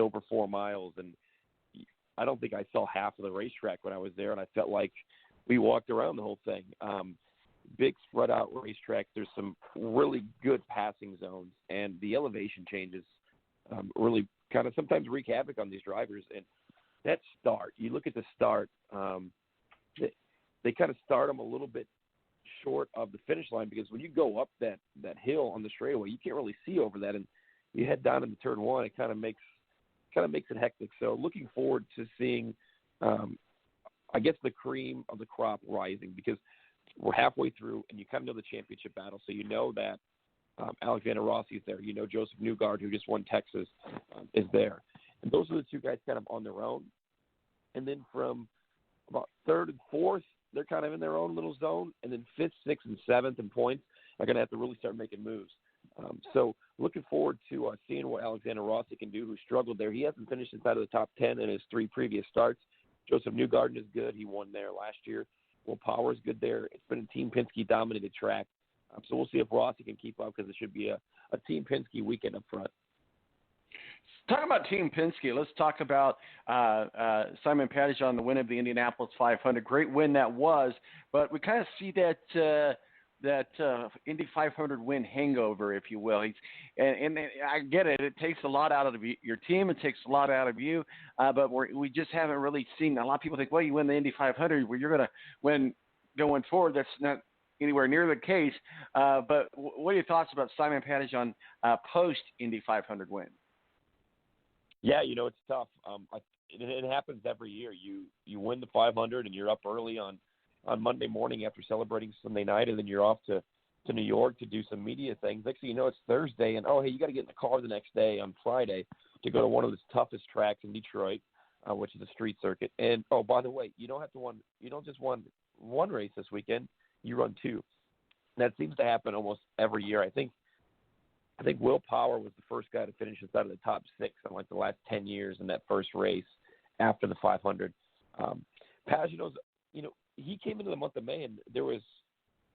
over 4 miles, and I don't think I saw half of the racetrack when I was there, and I felt like we walked around the whole thing. Big spread out racetrack. There's some really good passing zones, and the elevation changes really kind of sometimes wreak havoc on these drivers. And that start, you look at the start, they kind of start them a little bit short of the finish line, because when you go up that hill on the straightaway, you can't really see over that, and you head down into turn one, it kind of makes it hectic. So looking forward to seeing, I guess, the cream of the crop rising, because we're halfway through, and you kind of know the championship battle. So you know that Alexander Rossi is there. You know Joseph Newgard, who just won Texas, is there. And those are the two guys kind of on their own. And then from about third and fourth, they're kind of in their own little zone. And then fifth, sixth, and seventh in points are going to have to really start making moves. So looking forward to seeing what Alexander Rossi can do, who struggled there. He hasn't finished inside of the top 10 in his 3 previous starts. Joseph Newgarden is good. He won there last year. Will Power is good there. It's been a Team Penske-dominated track. So we'll see if Rossi can keep up, because it should be a Team Penske weekend up front. Talking about Team Penske, let's talk about Simon Pageon, the win of the Indianapolis 500. Great win that was, but we kind of see that Indy 500 win hangover, if you will. And I get it. It takes a lot out of your team. It takes a lot out of you. But we just haven't really seen. A lot of people think, well, you win the Indy 500, well, you're going to win going forward. That's not anywhere near the case. But what are your thoughts about Simon Pageon post Indy 500 win? Yeah, it's tough. It happens every year. You win the 500 and you're up early on Monday morning after celebrating Sunday night, and then you're off to New York to do some media things. Next thing you know, it's Thursday, and hey, you got to get in the car the next day on Friday to go to one of the toughest tracks in Detroit, which is a street circuit. And by the way, you don't just run one race this weekend, you run 2. That seems to happen almost every year. I think Will Power was the first guy to finish inside of the top 6 in like the last 10 years in that first race after the 500. Pageau's, he came into the month of May, and there was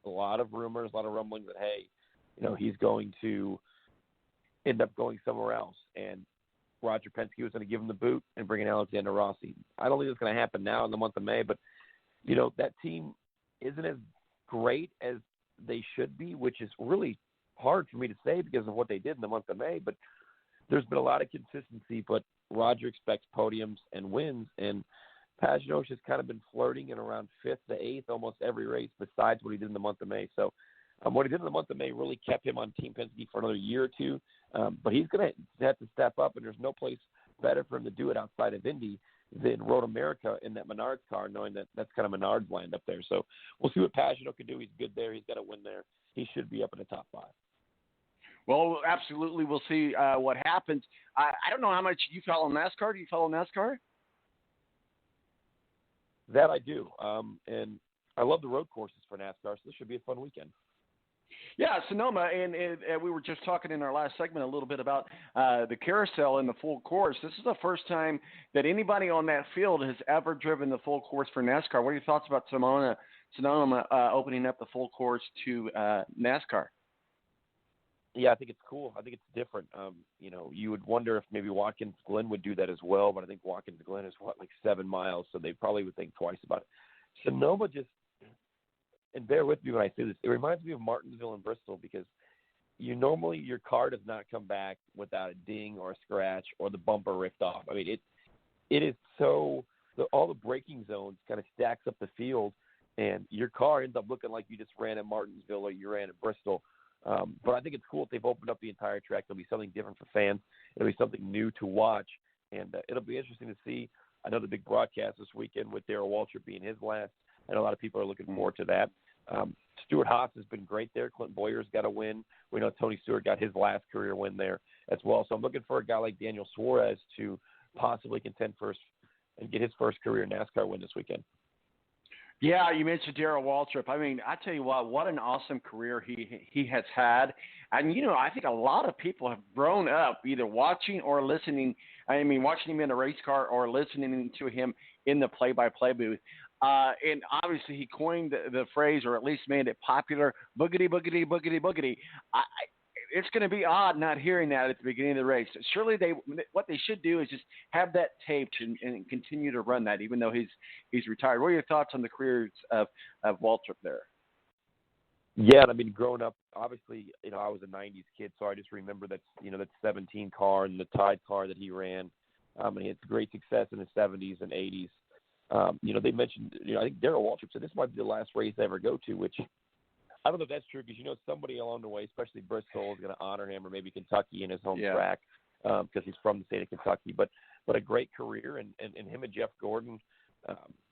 a lot of rumors, a lot of rumblings that, hey, he's going to end up going somewhere else, and Roger Penske was going to give him the boot and bring in Alexander Rossi. I don't think it's going to happen now in the month of May, but, that team isn't as great as they should be, which is really hard for me to say because of what they did in the month of May. But there's been a lot of consistency, but Roger expects podiums and wins, and Pageau's just kind of been flirting in around 5th to 8th almost every race besides what he did in the month of May. So what he did in the month of May really kept him on Team Penske for another year or two. But he's going to have to step up, and there's no place better for him to do it outside of Indy than Road America in that Menards car, knowing that that's kind of Menards land up there. So we'll see what Pageau can do. He's good there. He's got to win there. He should be up in the top 5. Well, absolutely. We'll see what happens. I don't know how much you follow NASCAR. Do you follow NASCAR? That I do. And I love the road courses for NASCAR, so this should be a fun weekend. Yeah, Sonoma, and we were just talking in our last segment a little bit about the carousel and the full course. This is the first time that anybody on that field has ever driven the full course for NASCAR. What are your thoughts about Sonoma opening up the full course to NASCAR? Yeah, I think it's cool. I think it's different. You would wonder if maybe Watkins Glen would do that as well, but I think Watkins Glen is, 7 miles, so they probably would think twice about it. Sonoma just, and bear with me when I say this, it reminds me of Martinsville and Bristol, because normally your car does not come back without a ding or a scratch or the bumper ripped off. I mean, it is so, all the braking zones kind of stacks up the field, and your car ends up looking like you just ran at Martinsville or you ran at Bristol. But I think it's cool if they've opened up the entire track. There'll be something different for fans. It'll be something new to watch, and it'll be interesting to see. I know the big broadcast this weekend with Darrell Waltrip being his last. I know a lot of people are looking forward to that. Stuart Haas has been great there. Clint Boyer's got a win. We know Tony Stewart got his last career win there as well. So I'm looking for a guy like Daniel Suarez to possibly contend first and get his first career NASCAR win this weekend. Yeah, you mentioned Darrell Waltrip. I mean, I tell you what an awesome career he has had. And, I think a lot of people have grown up either watching or listening. Watching him in a race car or listening to him in the play-by-play booth. And obviously he coined the phrase, or at least made it popular, boogity, boogity, boogity, boogity. it's going to be odd not hearing that at the beginning of the race. Surely what they should do is just have that taped and continue to run that, even though he's retired. What are your thoughts on the careers of Waltrip there? Yeah, I mean, growing up, obviously, I was a '90s kid, so I just remember that 17 car and the Tide car that he ran. And he had great success in the '70s and '80s. They mentioned, I think Darrell Waltrip said this might be the last race they ever go to, which I don't know if that's true because somebody along the way, especially Bristol, is going to honor him, or maybe Kentucky in his home track because he's from the state of Kentucky. But a great career, and him and Jeff Gordon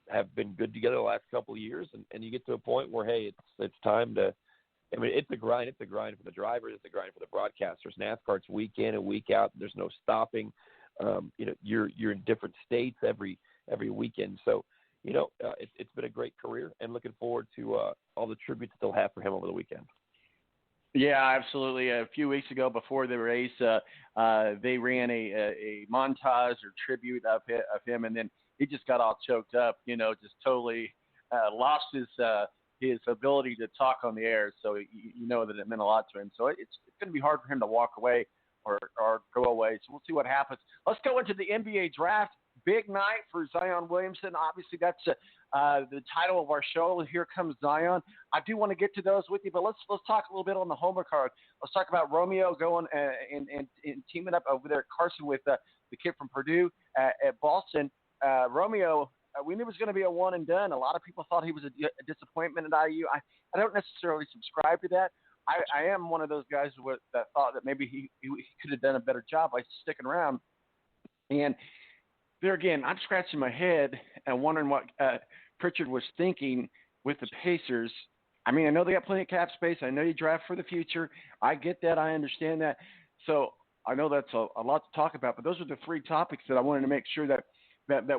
have been good together the last couple of years, and you get to a point where, hey, it's time to. I mean, it's a grind. It's a grind for the drivers. It's a grind for the broadcasters. NASCAR, it's week in and week out. There's no stopping. You're in different states every weekend. So, it's been a great career, and looking forward to all the tributes that they'll have for him over the weekend. Yeah, absolutely. A few weeks ago, before the race, they ran a montage or tribute of him, and then he just got all choked up. Just totally lost his ability to talk on the air. So that it meant a lot to him. So it's going to be hard for him to walk away or go away. So we'll see what happens. Let's go into the NBA draft. Big night for Zion Williamson. Obviously, that's the title of our show. Here comes Zion. I do want to get to those with you, but let's talk a little bit on the homer card. Let's talk about Romeo going and teaming up over there at Carson with the kid from Purdue at Boston. Romeo, we knew it was going to be a one and done. A lot of people thought he was a disappointment at IU. I don't necessarily subscribe to that. I am one of those guys that thought that maybe he could have done a better job by sticking around. And there again, I'm scratching my head and wondering what Pritchard was thinking with the Pacers. I mean, I know they got plenty of cap space. I know you draft for the future. I get that. I understand that. So I know that's a lot to talk about, but those are the three topics that I wanted to make sure that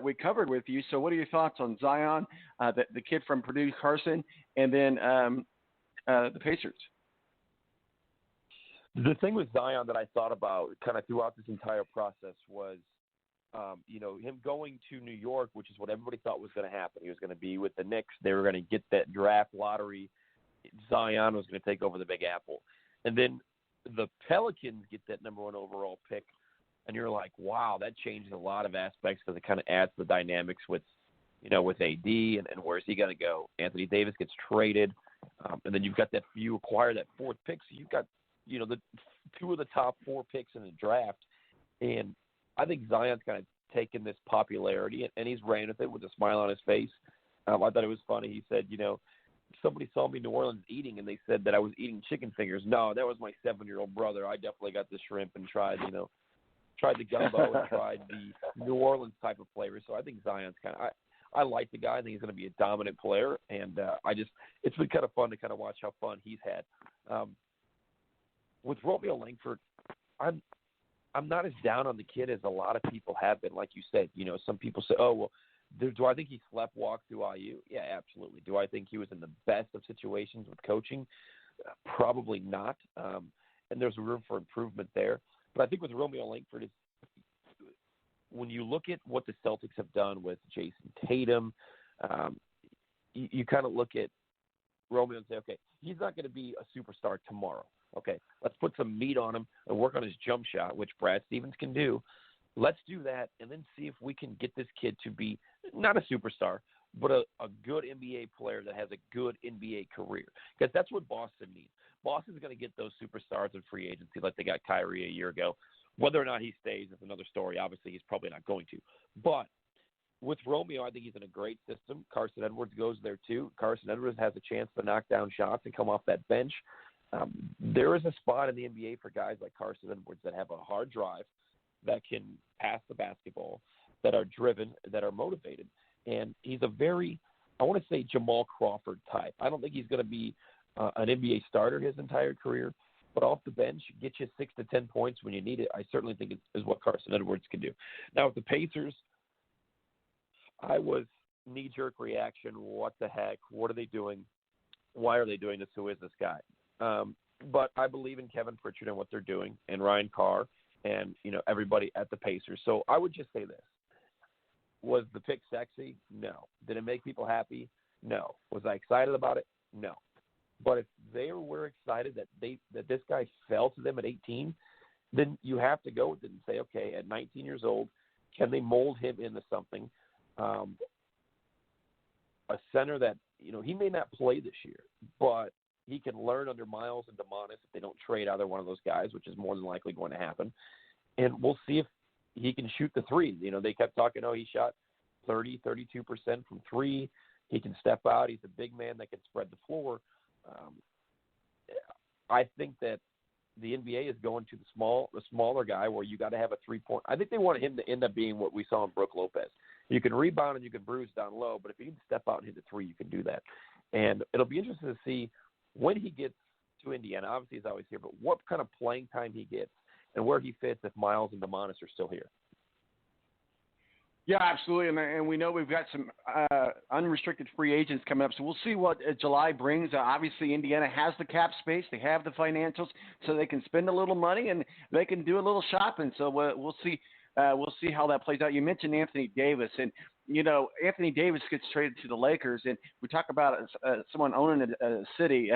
we covered with you. So what are your thoughts on Zion, the kid from Purdue, Carson, and then the Pacers? The thing with Zion that I thought about kind of throughout this entire process was, him going to New York, which is what everybody thought was going to happen. He was going to be with the Knicks. They were going to get that draft lottery. Zion was going to take over the Big Apple. And then the Pelicans get that number 1 overall pick. And you're like, wow, that changes a lot of aspects because it kind of adds the dynamics with AD and where's he going to go. Anthony Davis gets traded. And then you've got you acquire that 4th pick. So you've got, the 2 of the top 4 picks in the draft. And I think Zion's kind of taken this popularity, and he's ran with it with a smile on his face. I thought it was funny. He said, somebody saw me in New Orleans eating, and they said that I was eating chicken fingers. No, that was my 7-year-old brother. I definitely got the shrimp and tried the gumbo and tried the New Orleans type of flavor. So I think Zion's I like the guy. I think he's going to be a dominant player, and it's been kind of fun to kind of watch how fun he's had. With Romeo Langford, I'm not as down on the kid as a lot of people have been. Like you said, some people say, oh, well, do I think he sleepwalked through IU? Yeah, absolutely. Do I think he was in the best of situations with coaching? Probably not. And there's room for improvement there. But I think with Romeo Langford, when you look at what the Celtics have done with Jason Tatum, you kind of look at Romeo and say, okay, he's not going to be a superstar tomorrow. Okay, let's put some meat on him and work on his jump shot, which Brad Stevens can do. Let's do that and then see if we can get this kid to be not a superstar, but a good NBA player that has a good NBA career. Because that's what Boston needs. Boston's going to get those superstars in free agency like they got Kyrie a year ago. Whether or not he stays is another story. Obviously, he's probably not going to. But with Romeo, I think he's in a great system. Carson Edwards goes there too. Carson Edwards has a chance to knock down shots and come off that bench. There is a spot in the NBA for guys like Carson Edwards that have a hard drive, that can pass the basketball, that are driven, that are motivated. And he's a very, I want to say, Jamal Crawford type. I don't think he's going to be an NBA starter his entire career, but off the bench, get you 6 to 10 points when you need it. I certainly think is what Carson Edwards can do. Now, with the Pacers, I was knee-jerk reaction. What the heck? What are they doing? Why are they doing this? Who is this guy? But I believe in Kevin Pritchard and what they're doing, and Ryan Carr, and everybody at the Pacers. So I would just say this: was the pick sexy? No. Did it make people happy? No. Was I excited about it? No. But if they were excited that this guy fell to them at 18, then you have to go with it and say, okay, at 19 years old, can they mold him into something? A center that, he may not play this year, but he can learn under Miles and DeMonis if they don't trade either one of those guys, which is more than likely going to happen. And we'll see if he can shoot the three. They kept talking, he shot 32% from three. He can step out. He's a big man that can spread the floor. I think that the NBA is going to the smaller guy where you got to have a 3-point. I think they want him to end up being what we saw in Brook Lopez. You can rebound and you can bruise down low, but if you can step out and hit the three, you can do that. And it'll be interesting to see when he gets to Indiana. Obviously, he's always here, but what kind of playing time he gets and where he fits if Miles and DeMonis are still here. Yeah, absolutely, and we know we've got some unrestricted free agents coming up, so we'll see what July brings. Obviously, Indiana has the cap space, they have the financials, so they can spend a little money and they can do a little shopping. So we'll see how that plays out. You mentioned Anthony Davis, and Anthony Davis gets traded to the Lakers, and we talk about someone owning a city.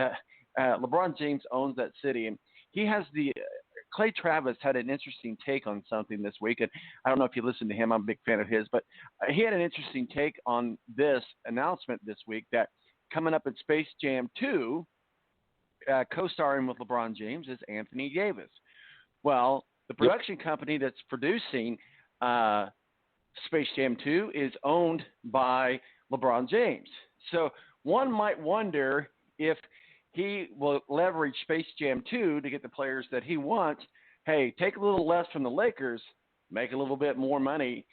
LeBron James owns that city, and he has the. Clay Travis had an interesting take on something this week, and I don't know if you listened to him. I'm a big fan of his, but he had an interesting take on this announcement this week that coming up in Space Jam 2, co-starring with LeBron James, is Anthony Davis. Well, the production company that's producing Space Jam 2 is owned by LeBron James. So one might wonder if he will leverage Space Jam 2 to get the players that he wants. Hey, take a little less from the Lakers, make a little bit more money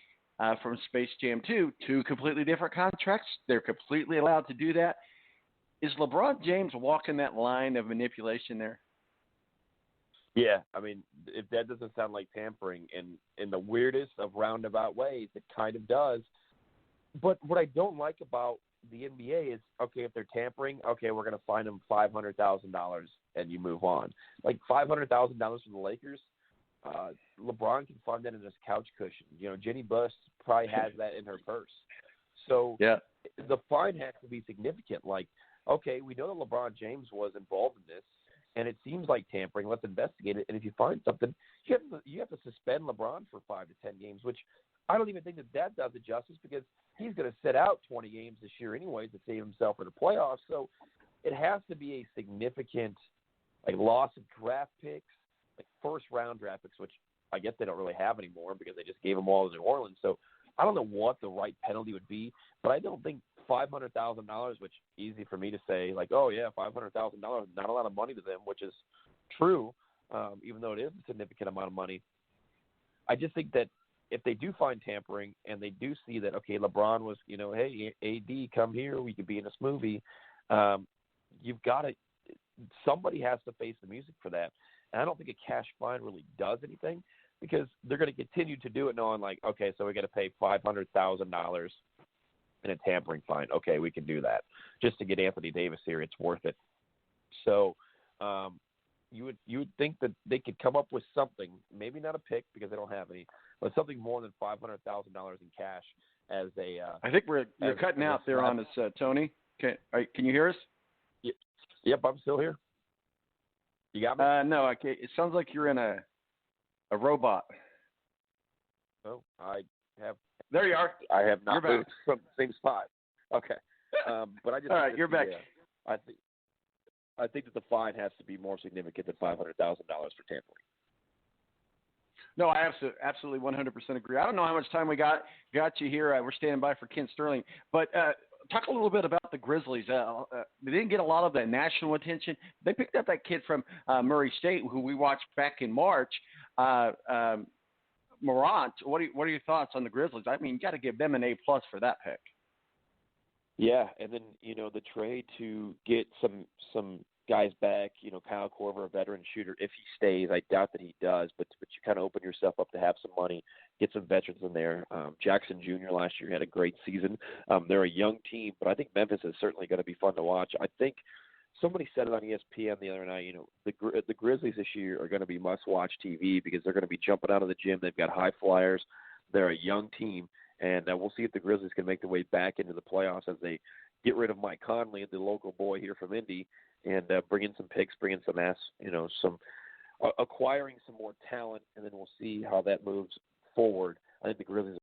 from Space Jam 2. Two completely different contracts. They're completely allowed to do that. Is LeBron James walking that line of manipulation there? Yeah, I mean, if that doesn't sound like tampering in the weirdest of roundabout ways, it kind of does. But what I don't like about the NBA is, okay, if they're tampering, okay, we're going to fine them $500,000 and you move on. Like $500,000 from the Lakers, LeBron can find that in his couch cushion. Jenny Buss probably has that in her purse. So the fine has to be significant. Like, okay, we know that LeBron James was involved in this, and it seems like tampering. Let's investigate it. And if you find something, you have to suspend LeBron for 5 to 10 games, which I don't even think that does it justice because he's going to sit out 20 games this year anyways to save himself for the playoffs. So it has to be a significant loss of draft picks, first-round draft picks, which I guess they don't really have anymore because they just gave them all to New Orleans. So I don't know what the right penalty would be, but I don't think $500,000, which easy for me to say, $500,000, not a lot of money to them, which is true, even though it is a significant amount of money. I just think that if they do find tampering and they do see that, okay, LeBron was, hey, AD, come here, we could be in this movie, you've got to – somebody has to face the music for that. And I don't think a cash fine really does anything because they're going to continue to do it knowing okay, so we got to pay $500,000 in a tampering fine. Okay, we can do that. Just to get Anthony Davis here, it's worth it. So you would think that they could come up with something, maybe not a pick because they don't have any, but something more than $500,000 in cash as a. I think you're cutting out there on us, Tony. Can you hear us? Yep, I'm still here. You got me? No, it sounds like you're in a robot. Oh, I have. There you are. I have not you're moved back. from the same spot. Okay, but I just. All right, you're back. I think that the fine has to be more significant than $500,000 for tampering. No, I absolutely 100% agree. I don't know how much time we got you here. We're standing by for Ken Sterling. But talk a little bit about the Grizzlies. They didn't get a lot of the national attention. They picked up that kid from Murray State who we watched back in March, Morant. What are your thoughts on the Grizzlies? I mean, you got to give them an A+ for that pick. Yeah, and then, the trade to get some guys back, Kyle Korver, a veteran shooter, if he stays, I doubt that he does, but you kind of open yourself up to have some money, get some veterans in there. Jackson Jr. last year had a great season. They're a young team, but I think Memphis is certainly going to be fun to watch. I think somebody said it on ESPN the other night, the Grizzlies this year are going to be must-watch TV because they're going to be jumping out of the gym. They've got high flyers. They're a young team. And we'll see if the Grizzlies can make their way back into the playoffs as they get rid of Mike Conley, the local boy here from Indy, and bring in some picks, bring in some some acquiring some more talent, and then we'll see how that moves forward. I think the Grizzlies